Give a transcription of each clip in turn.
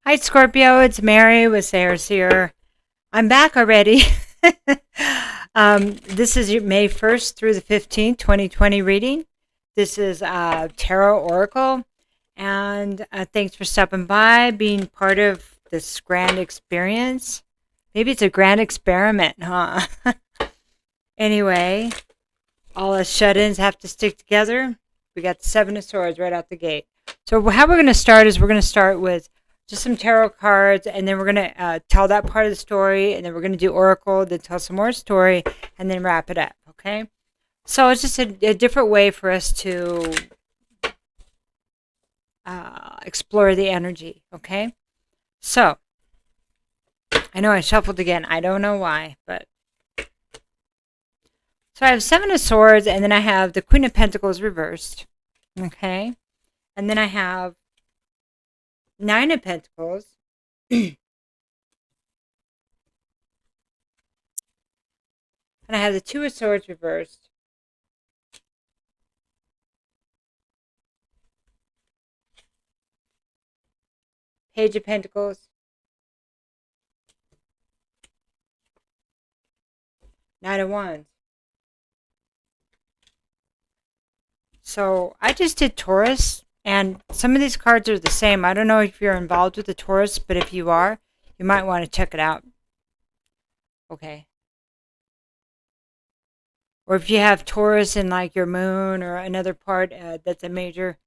Hi, Scorpio. It's Mary with Sayre, Seer. I'm back already. This is your May 1st through the 15th, 2020 reading. This is Tarot Oracle. And thanks for stopping by, being part of this grand experience. Maybe it's a grand experiment, huh? Anyway, all us shut-ins have to stick together. We got the Seven of Swords right out the gate. So how we're going to start is we're going to start with just some tarot cards, and then we're going to tell that part of the story, and then we're going to do Oracle, then tell some more story, and then wrap it up, okay? So it's just a different way for us to explore the energy, okay? So, I know I shuffled again. I don't know why, but... So I have Seven of Swords, and then I have the Queen of Pentacles reversed, okay? And then I have Nine of Pentacles. And I have the Two of Swords reversed. Page of Pentacles. Knight of Wands. So I just did Taurus. And some of these cards are the same. I don't know if you're involved with the Taurus, but if you are, you might want to check it out. Okay. Or if you have Taurus in like your moon or another part that's a major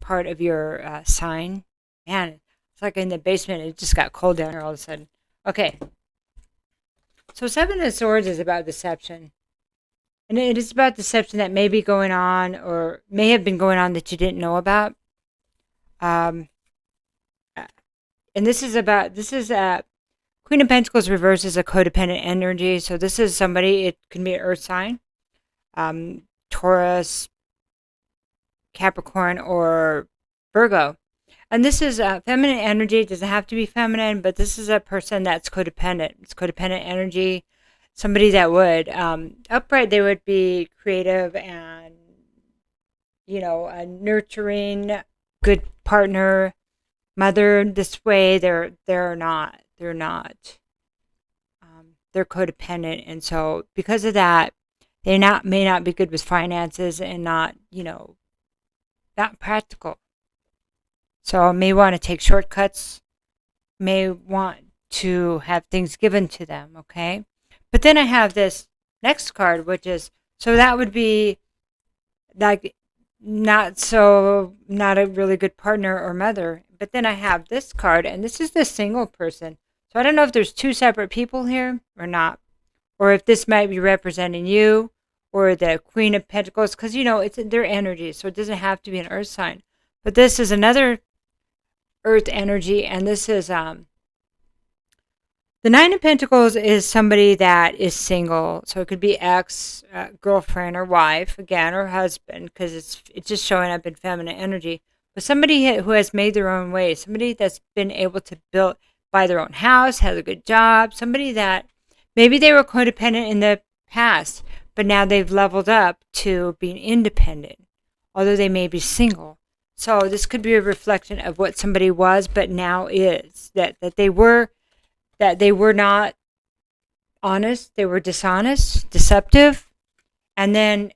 part of your sign. Man, it's like in the basement. It just got cold down here all of a sudden. Okay. So Seven of Swords is about deception. And it is about deception that may be going on or may have been going on that you didn't know about. And this is Queen of Pentacles reverse is a codependent energy. So this is somebody, it can be an earth sign, Taurus, Capricorn, or Virgo. And this is feminine energy. It doesn't have to be feminine, but this is a person that's codependent. It's codependent energy. Somebody that would, upright, they would be creative and, a nurturing, good partner, mother. This way they're not they're codependent, and so because of that they may not be good with finances and not practical. So may want to take shortcuts, may want to have things given to them, okay? But then I have this next card, which is, so that would be like not a really good partner or mother. But then I have this card, and this is the single person. So I don't know if there's two separate people here or not, or if this might be representing you or the Queen of Pentacles, because it's their energy, so it doesn't have to be an earth sign. But this is another earth energy, and this is the Nine of Pentacles is somebody that is single. So it could be ex, girlfriend, or wife, again, or husband, because it's just showing up in feminine energy. But somebody who has made their own way, somebody that's been able to buy their own house, has a good job, somebody that maybe they were codependent in the past, but now they've leveled up to being independent, although they may be single. So this could be a reflection of what somebody was, but now is, that they were not honest, they were dishonest, deceptive, and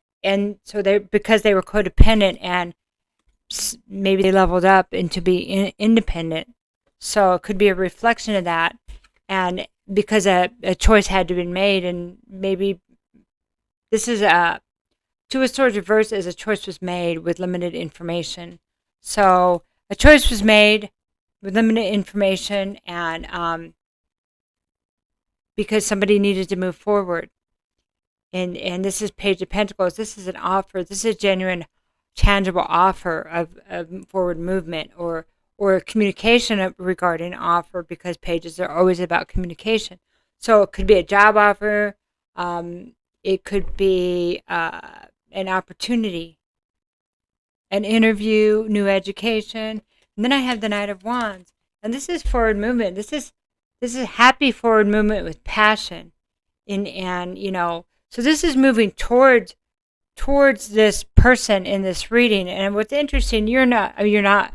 so because they were codependent, and maybe they leveled up into being independent. So it could be a reflection of that, and because a choice had to be made, and maybe this is Two of Swords reverse as a choice was made with limited information. So a choice was made with limited information, and because somebody needed to move forward. And this is Page of Pentacles. This is an offer. This is a genuine, tangible offer of forward movement or communication regarding offer, because pages are always about communication. So it could be a job offer. It could be an opportunity, an interview, new education. And then I have the Knight of Wands. And this is forward movement. This is happy forward movement with passion, so this is moving towards this person in this reading. And what's interesting, you're not.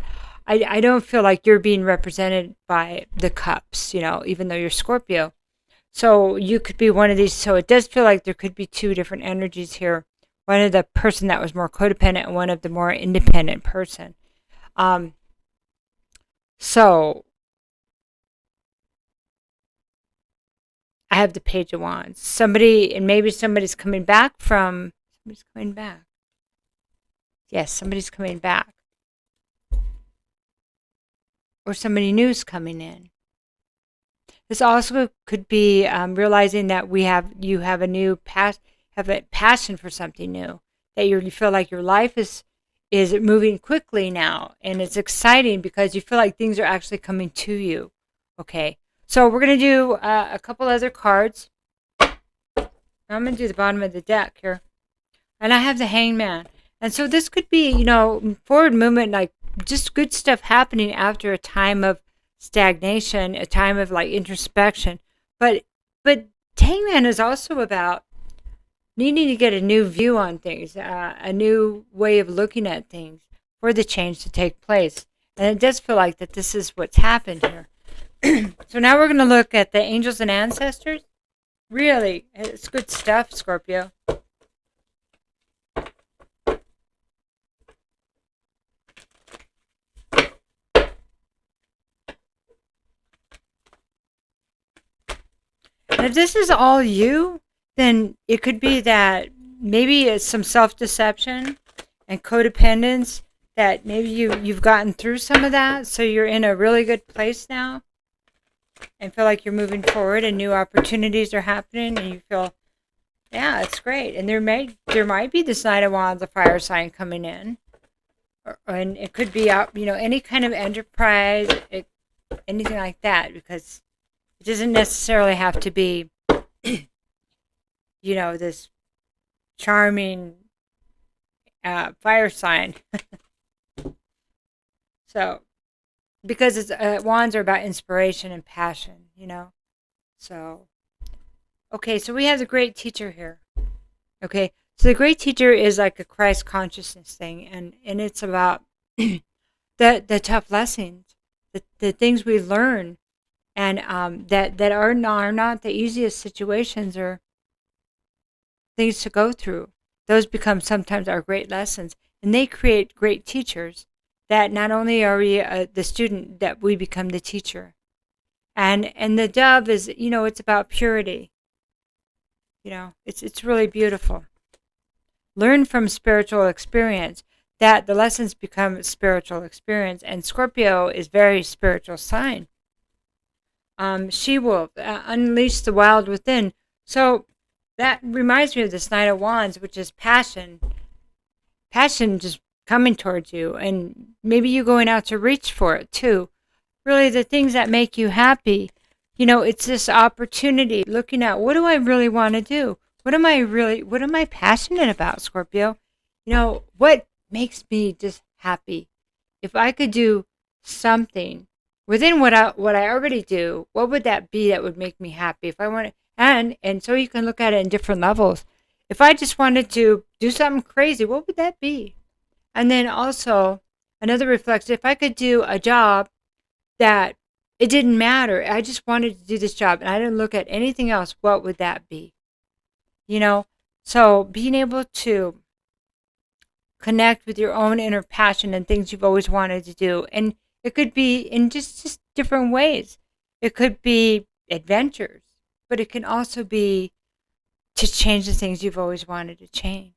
I don't feel like you're being represented by the cups, even though you're Scorpio. So you could be one of these. So it does feel like there could be two different energies here. One of the person that was more codependent and one of the more independent person. So I have the Page of Wands. Maybe somebody's coming back. Yes, somebody's coming back. Or somebody new's coming in. This also could be realizing that you have a passion for something new. That you feel like your life is moving quickly now, and it's exciting because you feel like things are actually coming to you. Okay, so we're gonna do a couple other cards. I'm gonna do the bottom of the deck here, and I have the Hangman. And so this could be, forward movement, like just good stuff happening after a time of stagnation, a time of like introspection. But Hangman is also about needing to get a new view on things, a new way of looking at things for the change to take place. And it does feel like that this is what's happened here. So now we're going to look at the angels and ancestors. Really, it's good stuff, Scorpio. And if this is all you, then it could be that maybe it's some self-deception and codependence, that maybe you've gotten through some of that, so you're in a really good place now and feel like you're moving forward and new opportunities are happening and you feel, yeah, it's great. And there might be this Knight of Wands, a fire sign coming in. And it could be any kind of enterprise, anything like that, because it doesn't necessarily have to be, this charming fire sign. So, because wands are about inspiration and passion, So, okay, so we have the great teacher here. Okay, so the great teacher is like a Christ consciousness thing, and it's about the tough lessons, the things we learn, and that are not the easiest situations or things to go through. Those become sometimes our great lessons, and they create great teachers. That not only are we the student, that we become the teacher. And the dove is, it's about purity. It's really beautiful. Learn from spiritual experience, that the lessons become spiritual experience. And Scorpio is very spiritual sign. She will unleash the wild within. So that reminds me of this Knight of Wands, which is passion. Passion just coming towards you, and maybe you going out to reach for it too. Really, the things that make you happy. It's this opportunity, looking at, what do I really want to do? What am I passionate about, Scorpio? What makes me just happy? If I could do something within what I already do, what would that be that would make me happy? If I want to, and so you can look at it in different levels. If I just wanted to do something crazy, what would that be? And then also another reflection, if I could do a job that it didn't matter, I just wanted to do this job and I didn't look at anything else, what would that be? So being able to connect with your own inner passion and things you've always wanted to do. And it could be in just different ways. It could be adventures, but it can also be to change the things you've always wanted to change.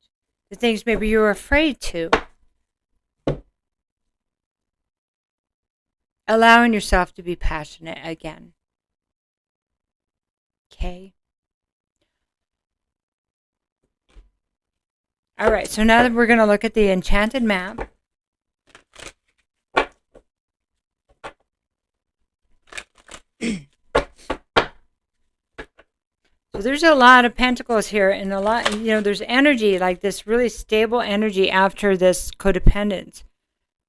The things maybe you were afraid to. Allowing yourself to be passionate again. Okay. All right, so now that we're going to look at the enchanted map. So there's a lot of pentacles here, and a lot, there's energy, like this really stable energy after this codependence,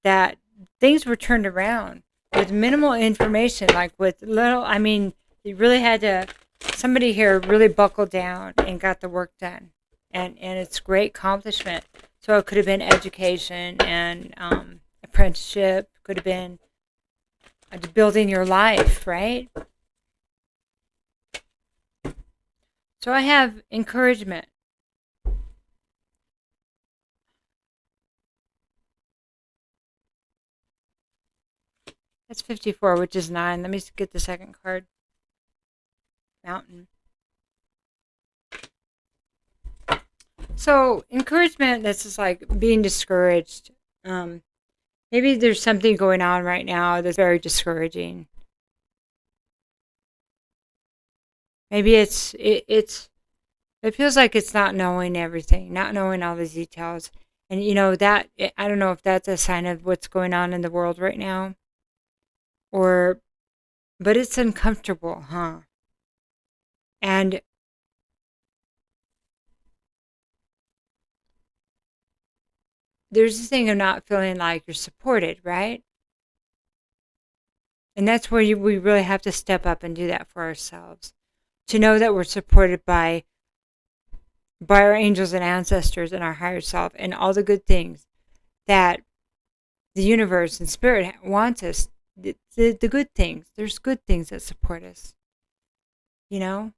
that things were turned around with minimal information, like with little, you really had to, somebody here really buckled down and got the work done. And it's great accomplishment. So it could have been education and apprenticeship, Could have been building your life, right? So I have encouragement. That's 54, which is 9. Let me get the second card. Mountain. So encouragement, that's just like being discouraged. Maybe there's something going on right now that's very discouraging. Maybe it feels like it's not knowing everything, not knowing all the details. And that, I don't know if that's a sign of what's going on in the world right now. But it's uncomfortable, huh? And there's this thing of not feeling like you're supported, right? And that's where we really have to step up and do that for ourselves. To know that we're supported by our angels and ancestors and our higher self and all the good things that the universe and spirit wants us. The good things. There's good things that support us. Then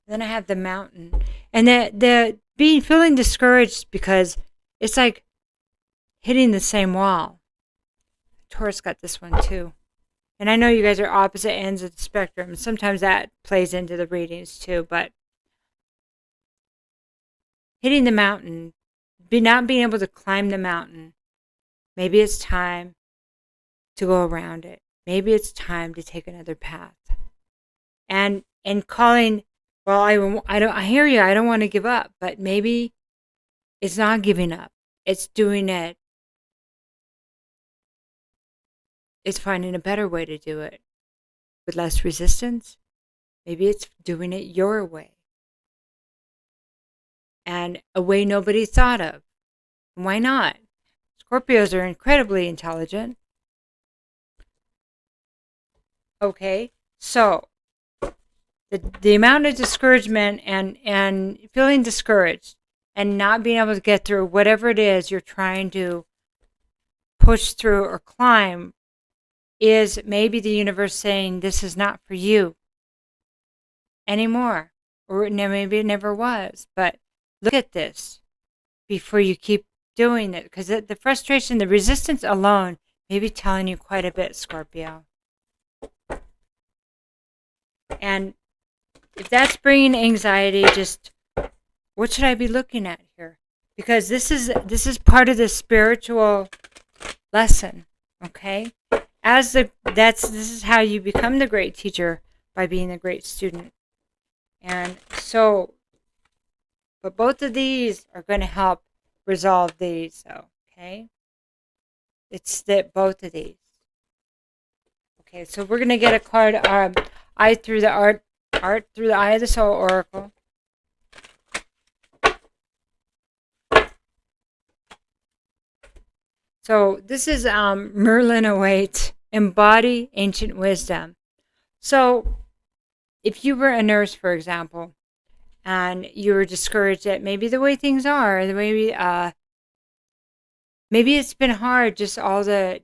I have the mountain. And the feeling discouraged because it's like hitting the same wall. Taurus got this one too. And I know you guys are opposite ends of the spectrum. And sometimes that plays into the readings too. But hitting the mountain, not being able to climb the mountain, maybe it's time to go around it. Maybe it's time to take another path. And calling, well, I hear you. I don't want to give up. But maybe it's not giving up. It's doing it. It's finding a better way to do it with less resistance. Maybe it's doing it your way. And a way nobody thought of. Why not? Scorpios are incredibly intelligent. Okay, so the amount of discouragement and feeling discouraged and not being able to get through whatever it is you're trying to push through or climb is maybe the universe saying this is not for you anymore. Or maybe it never was. But look at this before you keep doing it. Because the frustration, the resistance alone may be telling you quite a bit, Scorpio. And if that's bringing anxiety, just what should I be looking at here? Because this is part of the spiritual lesson, okay? This is how you become the great teacher, by being a great student. And so, but both of these are going to help resolve these, though, okay? It's that both of these. Okay, so we're going to get a card, Eye through the art through the Eye of the Soul Oracle. So this is Merlin Await, Embody Ancient Wisdom. So if you were a nurse, for example, and you were discouraged at maybe the way things are, maybe it's been hard, just all the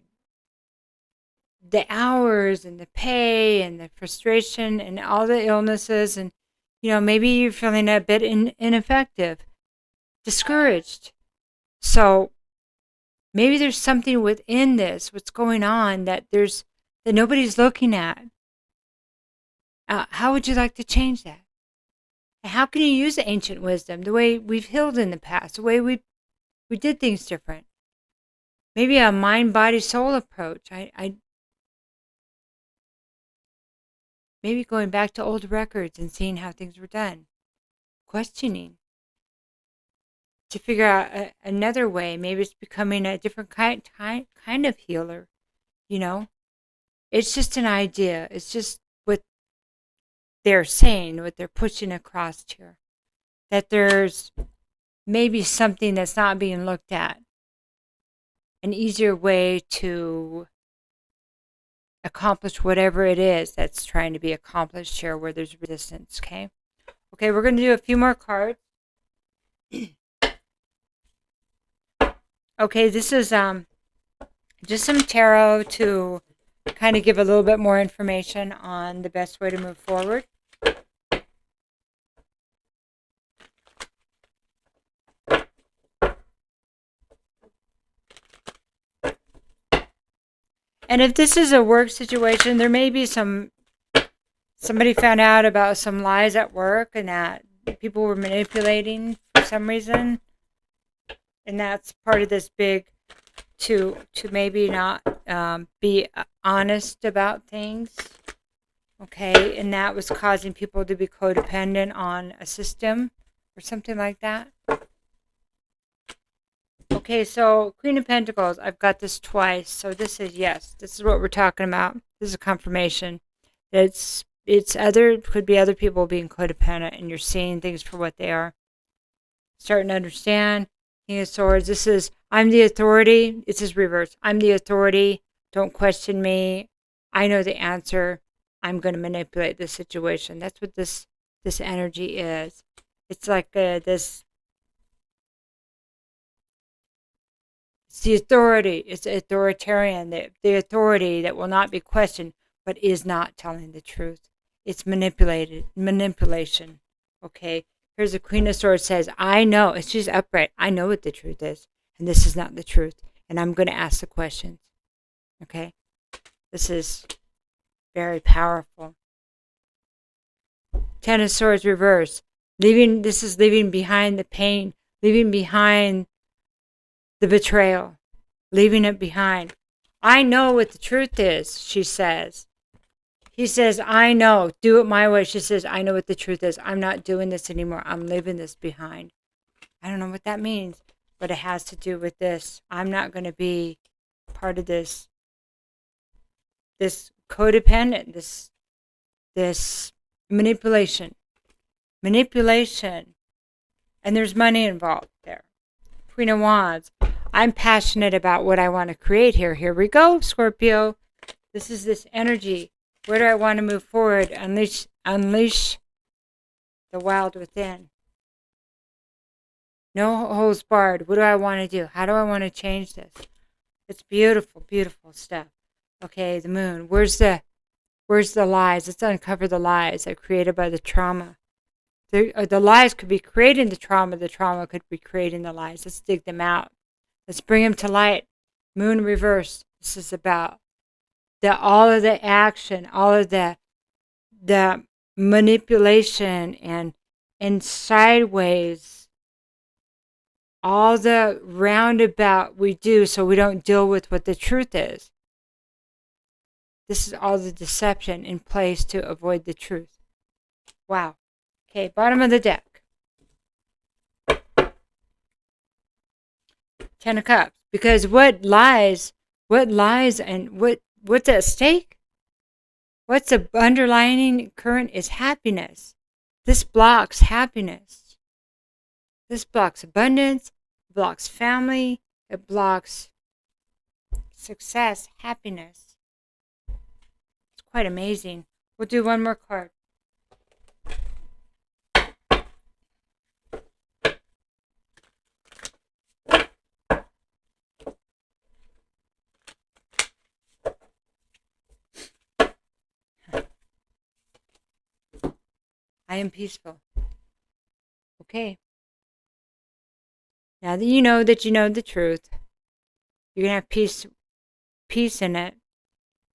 hours and the pay and the frustration and all the illnesses, and maybe you're feeling a bit ineffective, discouraged. So maybe there's something within this, what's going on that nobody's looking at. How would you like to change that? And how can you use the ancient wisdom, the way we've healed in the past, the way we did things different? Maybe a mind, body, soul approach. Maybe going back to old records and seeing how things were done. Questioning. To figure out another way. Maybe it's becoming a different kind of healer. It's just an idea. It's just what they're saying, what they're pushing across here. That there's maybe something that's not being looked at. An easier way to accomplish whatever it is that's trying to be accomplished here, where there's resistance, okay? Okay, we're going to do a few more cards. Okay, this is just some tarot to kind of give a little bit more information on the best way to move forward. And if this is a work situation, there may be somebody found out about some lies at work and that people were manipulating for some reason. And that's part of this big to maybe not be honest about things. Okay, and that was causing people to be codependent on a system or something like that. Okay, so Queen of Pentacles, I've got this twice. So this is, yes, this is what we're talking about. This is a confirmation. It's could be other people being codependent and you're seeing things for what they are. Starting to understand. King of Swords, this is, I'm the authority. This is reverse. I'm the authority. Don't question me. I know the answer. I'm going to manipulate the situation. That's what this energy is. It's like this. It's the authority. It's authoritarian. The authority that will not be questioned, but is not telling the truth. It's manipulation. Okay. Here's the Queen of Swords says, I know. She's upright. I know what the truth is, and this is not the truth. And I'm going to ask the questions. Okay. This is very powerful. Ten of Swords reverse. This is leaving behind the pain, leaving behind the betrayal, leaving it behind. I know what the truth is, she says. He says, I know. Do it my way. She says, I know what the truth is. I'm not doing this anymore. I'm leaving this behind. I don't know what that means, but it has to do with this. I'm not going to be part of this codependent, this manipulation. And there's money involved there. Queen of Wands. I'm passionate about what I want to create here. Here we go, Scorpio. This is this energy. Where do I want to move forward? Unleash the wild within. No holds barred. What do I want to do? How do I want to change this? It's beautiful, beautiful stuff. Okay, the moon. Where's the lies? Let's uncover the lies that are created by the trauma. The lies could be creating the trauma could be creating the lies. Let's dig them out. Let's bring them to light. Moon reverse. This is about all of the action, all of the manipulation and sideways, all the roundabout we do so we don't deal with what the truth is. This is all the deception in place to avoid the truth. Wow. Okay, bottom of the deck. Ten of Cups. Because what lies and what's at stake? What's the underlying current is happiness. This blocks happiness. This blocks abundance, it blocks family, it blocks success, happiness. It's quite amazing. We'll do one more card. I am peaceful. Okay. Now that you know the truth, you're going to have peace in it.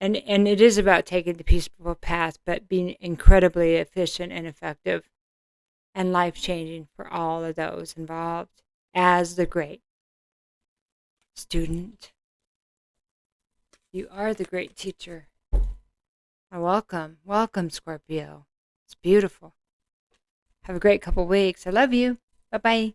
And it is about taking the peaceful path, but being incredibly efficient and effective and life-changing for all of those involved as the great student. You are the great teacher. Welcome, Scorpio. It's beautiful. Have a great couple weeks. I love you. Bye-bye.